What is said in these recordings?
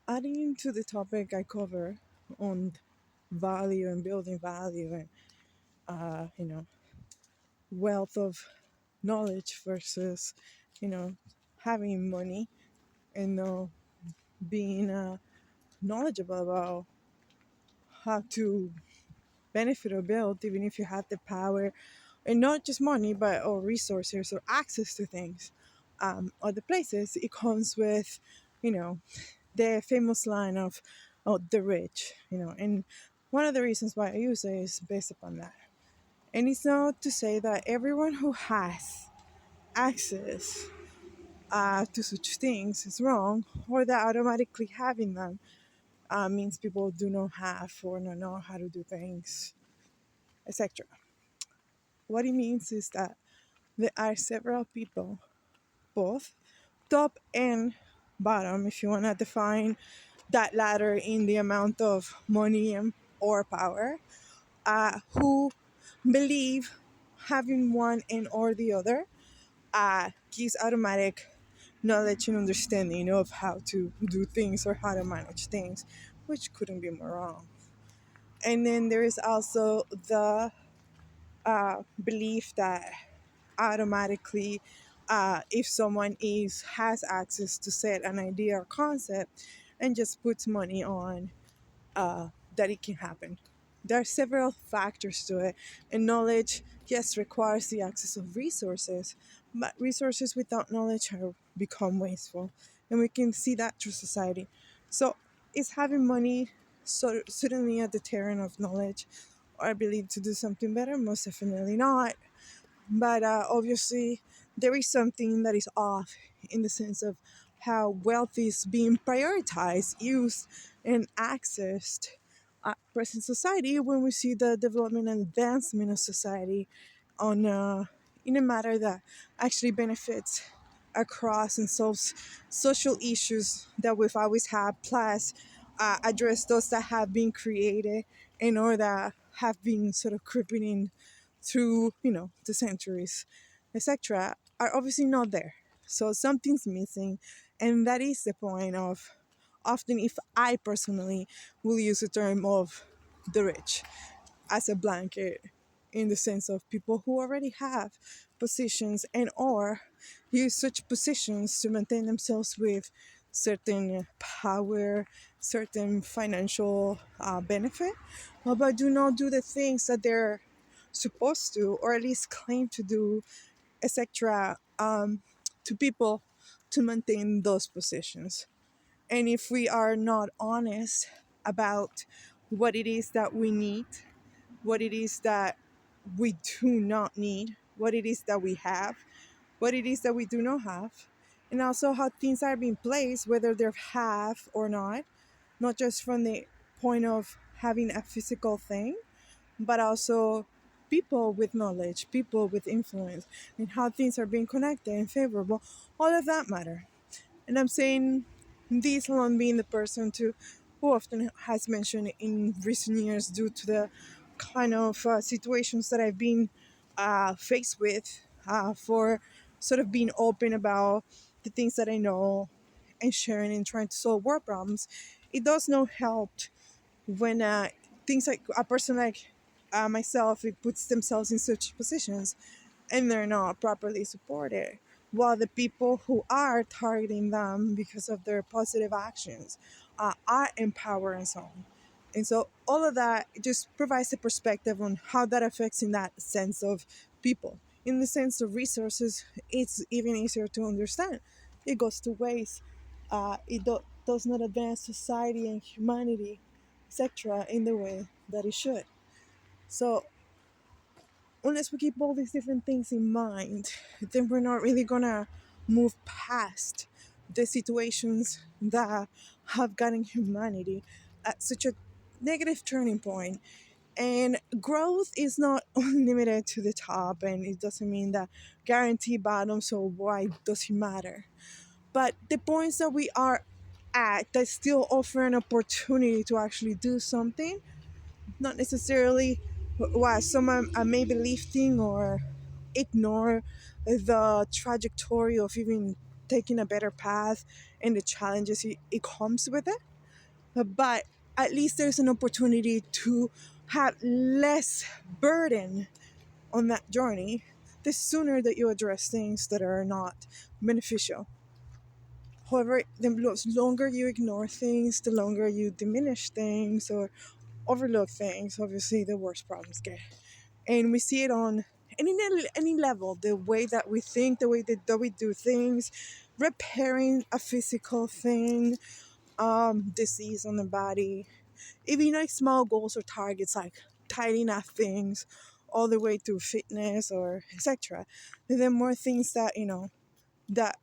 Adding to the topic I cover on value and building value and you know wealth of knowledge versus you know having money and being knowledgeable about how to benefit or build, even if you have the power and not just money but or resources or access to things, other places. It comes with you know the famous line of oh, the rich, and one of the reasons why I use it is based upon that. And it's not to say that everyone who has access to such things is wrong, or that automatically having them means people do not have or not know how to do things, etc. What it means is that there are several people, both top and bottom, if you want to define that ladder in the amount of money and or power, who believe having one and or the other gives automatic knowledge and understanding of how to do things or how to manage things, which couldn't be more wrong. And then there is also the belief that automatically, if someone is has access to set an idea or concept and just puts money on, that it can happen. There are several factors to it, and knowledge, yes, requires the access of resources, but resources without knowledge are become wasteful, and we can see that through society. So, is having money certainly a deterrent of knowledge, or ability to do something better? Most definitely not. But obviously, there is something that is off in the sense of how wealth is being prioritized, used, and accessed at present society when we see the development and advancement of society on in a matter that actually benefits across and solves social issues that we've always had, plus address those that have been created and or that have been sort of creeping in through the centuries, etc., are obviously not there. So something's missing, and that is the point of often, if I personally will use the term of the rich as a blanket, in the sense of people who already have positions and or use such positions to maintain themselves with certain power, certain financial benefit, but do not do the things that they're supposed to, or at least claim to do, etc., to people to maintain those positions. And if we are not honest about what it is that we need, what it is that we do not need, what it is that we have, what it is that we do not have, and also how things are being placed, whether they're have or not just from the point of having a physical thing, but also people with knowledge, people with influence, and how things are being connected and favorable, all of that matter. And I'm saying this alone being the person to who often has mentioned in recent years due to the kind of situations that I've been faced with, for sort of being open about the things that I know and sharing and trying to solve world problems. It does not help when things like a person like myself, it puts themselves in such positions and they're not properly supported, while the people who are targeting them because of their positive actions are empowered and so on. And so all of that just provides a perspective on how that affects in that sense of people. In the sense of resources, it's even easier to understand. It goes to waste. Does not advance society and humanity, etc., in the way that it should. So unless we keep all these different things in mind, then we're not really gonna move past the situations that have gotten humanity at such a negative turning point. And growth is not limited to the top, and it doesn't mean that guarantee bottom, so why does it matter? But the points that we are at that still offer an opportunity to actually do something, not necessarily what someone may be lifting or ignore the trajectory of even taking a better path and the challenges it comes with it. but at least there's an opportunity to have less burden on that journey the sooner that you address things that are not beneficial. However, the longer you ignore things, the longer you diminish things or overlook things, obviously the worse problems get. And we see it on any level, the way that we think, the way that we do things, repairing a physical thing, disease on the body, even like small goals or targets like tidying up things, all the way to fitness or etc. And then more things that that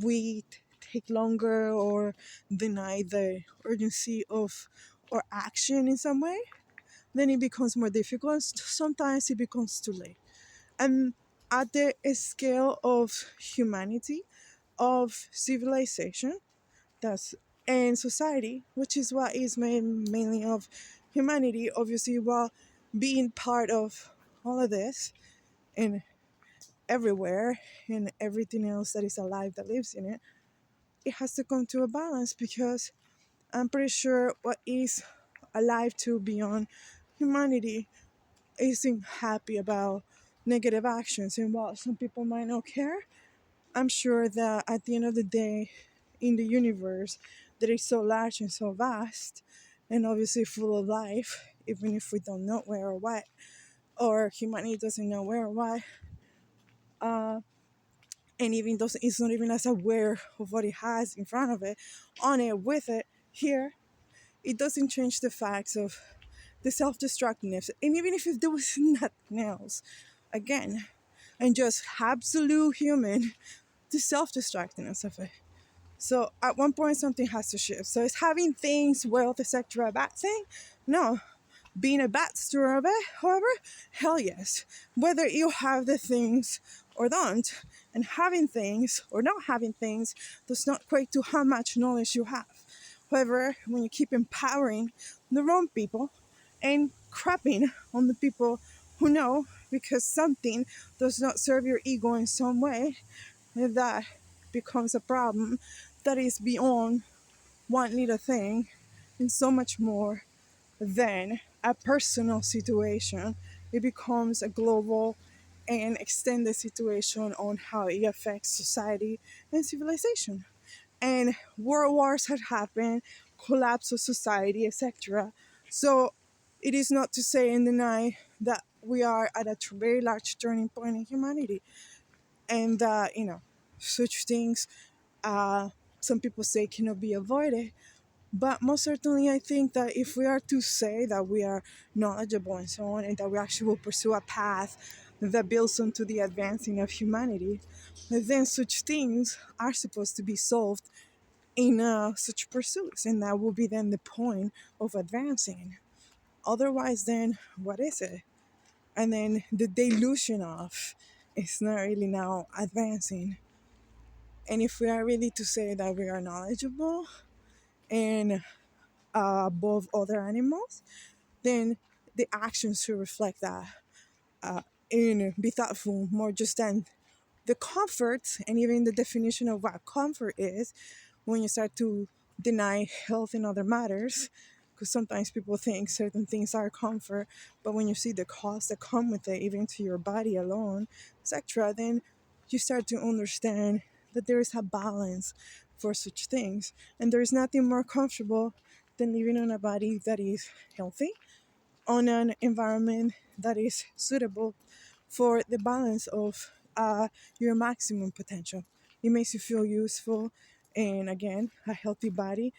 we take longer or deny the urgency of or action in some way, then it becomes more difficult. Sometimes it becomes too late. And at the scale of humanity, of civilization, that's and society, which is what is made mainly of humanity, obviously, while being part of all of this and everywhere and everything else that is alive that lives in it, it has to come to a balance because I'm pretty sure what is alive to beyond humanity isn't happy about negative actions. And while some people might not care, I'm sure that at the end of the day, in the universe that is so large and so vast, and obviously full of life, even if we don't know where or what, or humanity doesn't know where or why, uh, and even doesn't, it's not even as aware of what it has in front of it, on it, with it, here, it doesn't change the facts of the self-destructiveness. And even if there was nothing else, again, and just absolute human, the self-destructiveness of it. So at one point, something has to shift. So is having things, wealth, etc., a bad thing? No. Being a bad steward of it, however, hell yes. Whether you have the things or don't, and having things or not having things does not equate to how much knowledge you have. However, when you keep empowering the wrong people and crapping on the people who know because something does not serve your ego in some way, that becomes a problem that is beyond one little thing and so much more than a personal situation. It becomes a global and extended situation on how it affects society and civilization. And world wars had happened, collapse of society, etc. So it is not to say and deny that we are at a very large turning point in humanity, and such things, uh, some people say, cannot be avoided. But most certainly, I think that if we are to say that we are knowledgeable and so on, and that we actually will pursue a path that builds onto the advancing of humanity, then such things are supposed to be solved in such pursuits, and that will be then the point of advancing. Otherwise, then what is it? And then the delusion of it's not really now advancing. And if we are really to say that we are knowledgeable and above other animals, then the actions should reflect that, and be thoughtful more just than the comfort and even the definition of what comfort is when you start to deny health and other matters, because sometimes people think certain things are comfort, but when you see the costs that come with it, even to your body alone, etc., then you start to understand that there is a balance for such things, and there is nothing more comfortable than living in a body that is healthy, on an environment that is suitable for the balance of your maximum potential. It makes you feel useful, and again, a healthy body.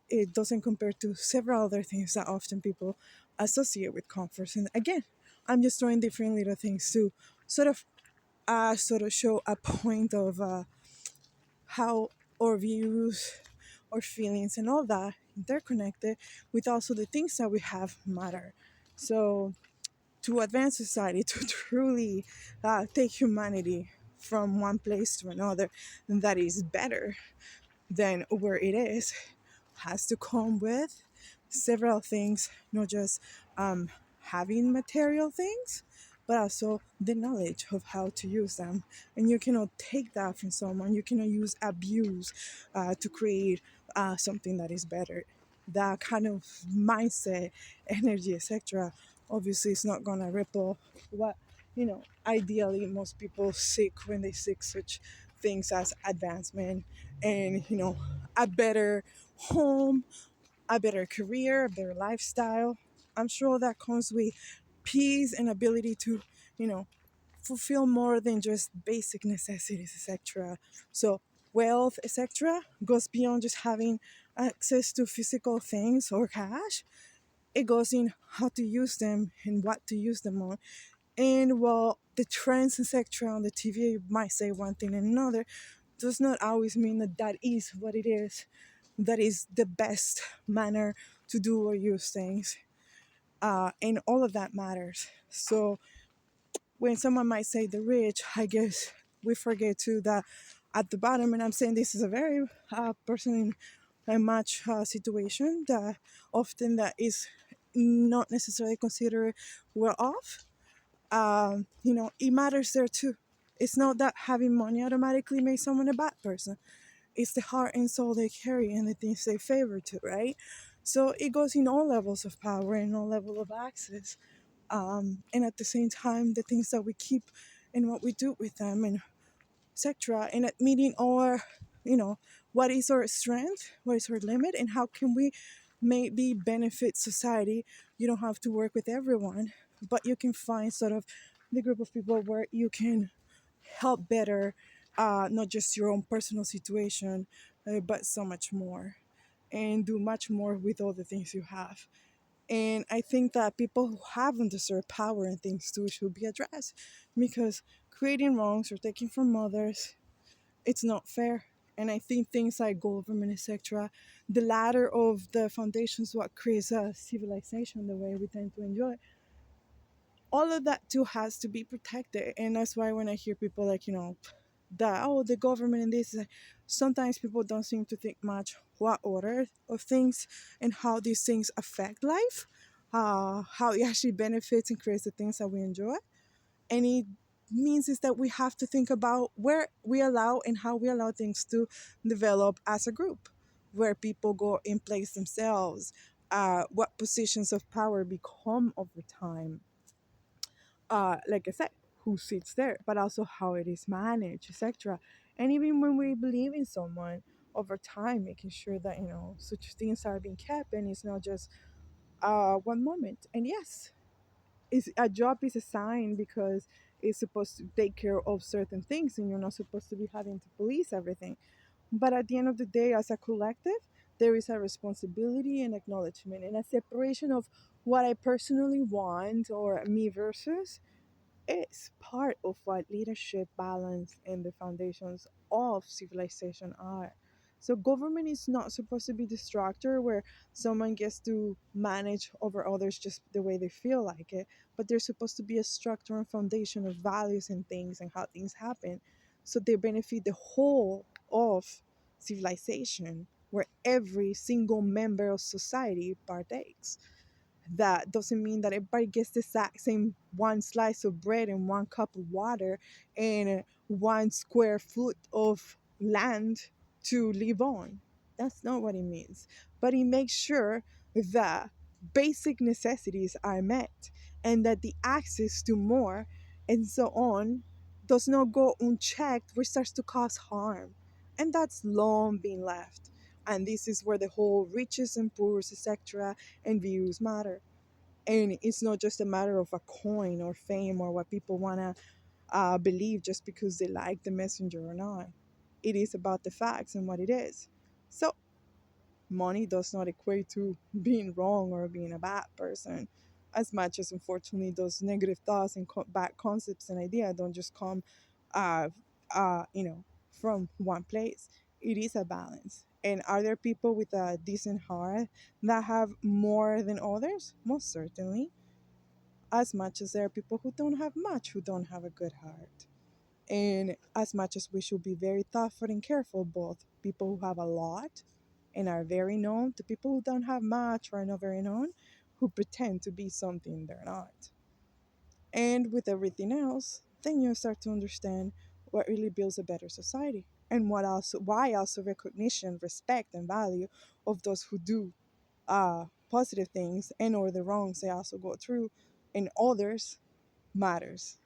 It doesn't compare to several other things that often people associate with comfort. And again, I'm just throwing different little things to sort of show a point of how our views, our feelings, and all that interconnected with also the things that we have matter. So to advance society, to truly take humanity from one place to another that is better than where it is, has to come with several things, not just having material things, but also the knowledge of how to use them. And you cannot take that from someone. You cannot use abuse to create something that is better. that kind of mindset, energy, etc., obviously it's not gonna ripple what, ideally most people seek when they seek such things as advancement and, a better home, a better career, a better lifestyle. I'm sure that comes with peace and ability to, you know, fulfill more than just basic necessities, etc. So wealth, etc., goes beyond just having access to physical things or cash. It goes in how to use them and what to use them on. And while the trends, etc., on the TV might say one thing and another, does not always mean that that is what it is. That is the best manner to do or use things. And all of that matters. So when someone might say the rich, I guess we forget too that at the bottom, and I'm saying this is a very personal and much situation that often that is not necessarily considered well off. It matters there too. It's not that having money automatically makes someone a bad person. It's the heart and soul they carry and the things they favor to, right? So it goes in all levels of power and all level of access, and at the same time the things that we keep and what we do with them and etc. And admitting our, what is our strength, what is our limit, and how can we maybe benefit society. You don't have to work with everyone, but you can find sort of the group of people where you can help better, not just your own personal situation, but so much more, and do much more with all the things you have. And I think that people who have undeserved power and things too should be addressed, because creating wrongs or taking from others, it's not fair. And I think things like government, etc., the ladder of the foundations, what creates a civilization the way we tend to enjoy, all of that too has to be protected. And that's why when I hear people like, that, oh, the government and this, sometimes people don't seem to think much what order of things and how these things affect life, how it actually benefits and creates the things that we enjoy. And it means is that we have to think about where we allow and how we allow things to develop as a group, where people go in place themselves, what positions of power become over time, like I said, who sits there, but also how it is managed, etc. And even when we believe in someone over time, making sure that such things are being kept and it's not just one moment. And yes, is a job is assigned because it's supposed to take care of certain things, and you're not supposed to be having to police everything. But at the end of the day, as a collective, there is a responsibility and acknowledgement and a separation of what I personally want or me versus it's part of what leadership, balance, and the foundations of civilization are. So, government is not supposed to be the structure where someone gets to manage over others just the way they feel like it, but there's supposed to be a structure and foundation of values and things and how things happen. So, they benefit the whole of civilization, where every single member of society partakes. That doesn't mean that everybody gets the exact same one slice of bread and one cup of water and 1 square foot of land to live on. That's not what it means. But it makes sure that basic necessities are met and that the access to more and so on does not go unchecked, which starts to cause harm. And that's long been left. And this is where the whole riches and poors, etc., and views matter. And it's not just a matter of a coin or fame or what people want to believe just because they like the messenger or not. It is about the facts and what it is. So money does not equate to being wrong or being a bad person, as much as unfortunately those negative thoughts and bad concepts and ideas don't just come uh, you know from one place. It is a balance. And are there people with a decent heart that have more than others? Most certainly, as much as there are people who don't have much, who don't have a good heart. And as much as we should be very thoughtful and careful, both people who have a lot and are very known to people who don't have much or are not very known, who pretend to be something they're not. And with everything else, then you start to understand what really builds a better society, and what also why also recognition, respect, and value of those who do positive things and or the wrongs they also go through in others matters.